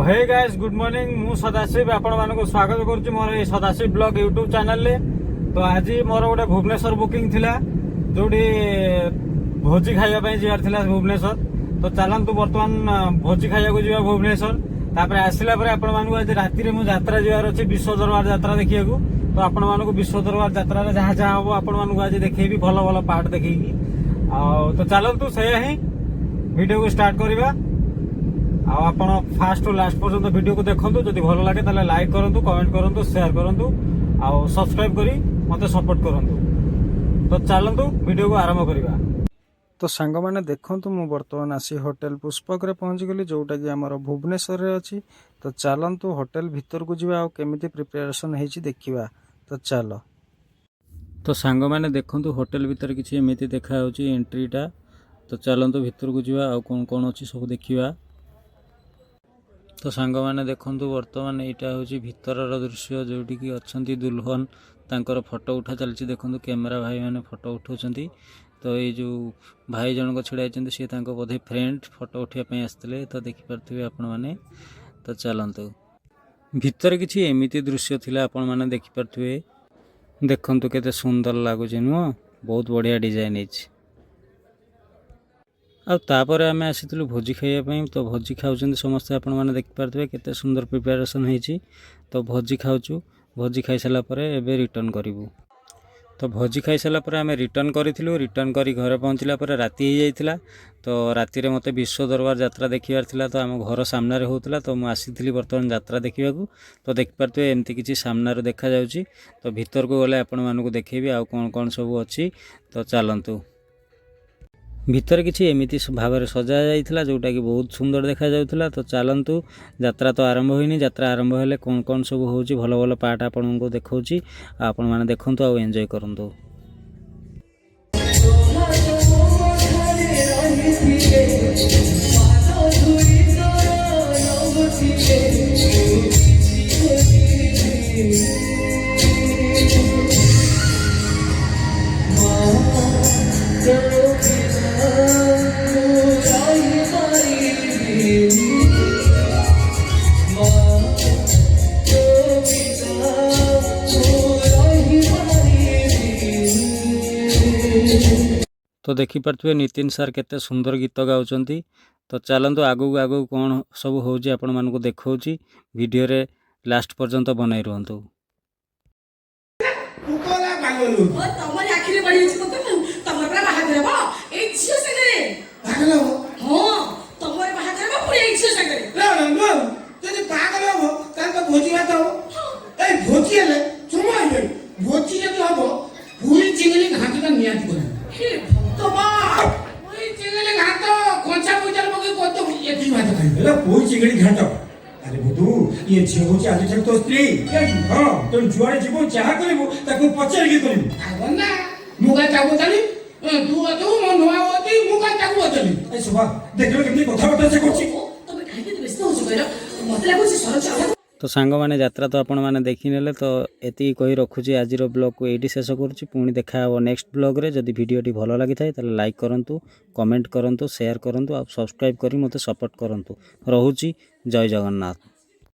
Hey guys good morning मु सदाशिव आपण मानको स्वागत करूची मोर ए सदाशिव ब्लॉग यूट्यूब चैनल ले। तो आज मोर गोटे भुवनेश्वर बुकिंग थिला जोडी भोजी खाइबा पई जिवार थिला भुवनेश्वर। तो चलंतु वर्तमान भोजी खाइबा को जिवा भुवनेश्वर। तापर आसिला परे आपण मानको आज राति रे मु यात्रा जिवार अछि विश्व दरबार यात्रा देखिया को। तो आपण मानको विश्व दरबार यात्रा रे जहा जहा हो आपण मानको आज देखैबी भलो भलो पार्ट देखैकी। आ तो चलंतु सेया ही वीडियो को स्टार्ट करिबा। आपण फास्ट टू लास्ट पर्यंत वीडियो को देखंतु जदि भलो लागे ताले लाइक करंतु कमेंट करंतु शेयर करंतु आ सब्सक्राइब करी मते सपोर्ट करंतु। तो चलंतु वीडियो को आरंभ करिबा। तो सांग माने देखंतु मु वर्तमान आसी होटल पुष्पक रे पहुंच गली जोटा कि हमर भुवनेश्वर रे अछि। तो चलंतु होटल भीतर को जिवा आ केमिति प्रिपरेशन हेछि देखिबा। तो चलो तो सांग माने देखंतु होटल भीतर किछि एमिति देखा होछि एंट्रीटा। तो चलंतु भीतर को जिवा आ कोन कोन अछि सब देखिबा। तो सांग माने देखंतु वर्तमान एटा होछि भीतरर दृश्य जोटी कि अछंती दुल्हन तांकर फोटो उठा चलछि। देखंतु कैमरा भाई माने फोटो उठाउछंती। तो ये जो भाई जनक छिड़ा छंती से तांको बोधे फ्रेंड फोटो उठिया पई आस्तले। तो देखि परथि आपण माने। तो चलंतु भीतर किछि एमिति दृश्य थिला आपण माने देखि परथि। देखंतु केते सुंदर लागु जे नो बहुत बढ़िया डिजाइन अछि। आ तापर आमे आसीथिलु भोजी खाइया पई। तो भोजी खाउछंती समस्त आपण माने देखि परथि केते सुंदर प्रिपरेशन हेछि। तो भोजी खाउछु भोजी खाइ सला परे एबे रिटर्न करिवु। तो भोजी खाइ सला परे आमे रिटर्न करिथिलु। रिटर्न करी घरे पहुंचला परे राति हे जाइथिला। तो राति रे मते विश्व दरबार यात्रा देखिबार थिला। तो आम घर सामना रे होतला। तो मु आसीथिली वर्तमान यात्रा देखिबाकू। तो देखि परथि एमति किछि सामना रे देखा जाउची। तो भीतर को गले आपण मानको देखैबी आ कोन कोन सब अछि। तो चलंतु भीतर किछि एमिति भाबरे सजा जाइथिला जोटा कि बहुत सुंदर देखा जाउथिला। तो चलंतु यात्रा तो आरंभ होइनी। यात्रा आरंभ हेले कोन कोन सब होउची भलो भलो पार्ट आपनको देखौची। आपण माने देखंतु आ एन्जॉय करंतु। तो देखि परथुए नितिन सर केते सुंदर गीत गाउचंती। तो चलंतु आगु आगु कोन सब होउची आपण मानको देखौची। वीडियो रे लास्ट पर्यंत बनाई रहंतु। कुकोला बागलु ओ तमरी आखिरे पड़ी अछि मत तमर pra बाहा करबो ए झियो संगरे बागलो हां तमर बाहा करबो पुरे ए झियो संगरे ला ला जदि बागलो हो तान तो भोजी भात हो ए भोजी हेले चुमा हे भोजी जदि हबो पुरी चिंगली घाटी का नियात करे हे भगवान पुरी चिंगली घाट कोंचा पूजल मगे कोतो एथि भात खाइ ला पुरी चिंगली घाट। अरे बुदू ये झियो होची आज तक तो स्त्री हां तो जुआरे जीवो चाहा करबो ताको पचर के करबो आगना मुगा चाबो ताली तू तू मन नवा होती मुगा चाबो ताली ए सुबा देखलो केमनी कथा बता से करछि तबे काहे के व्यस्त हो जइबो मते लागो से सरल चाहा। तो सांग माने यात्रा तो आपण माने देखि नेले। तो एति कहि रखुची आजिर ब्लॉग को एडी शेष करूची। पुणी देखा हो नेक्स्ट ब्लॉग रे। जदि वीडियोटी भलो लागि थाए ताले लाइक करंतु कमेंट करंतु शेयर करंतु आ सब्सक्राइब करी मते सपोर्ट करंतु। रहूची जय जगन्नाथ।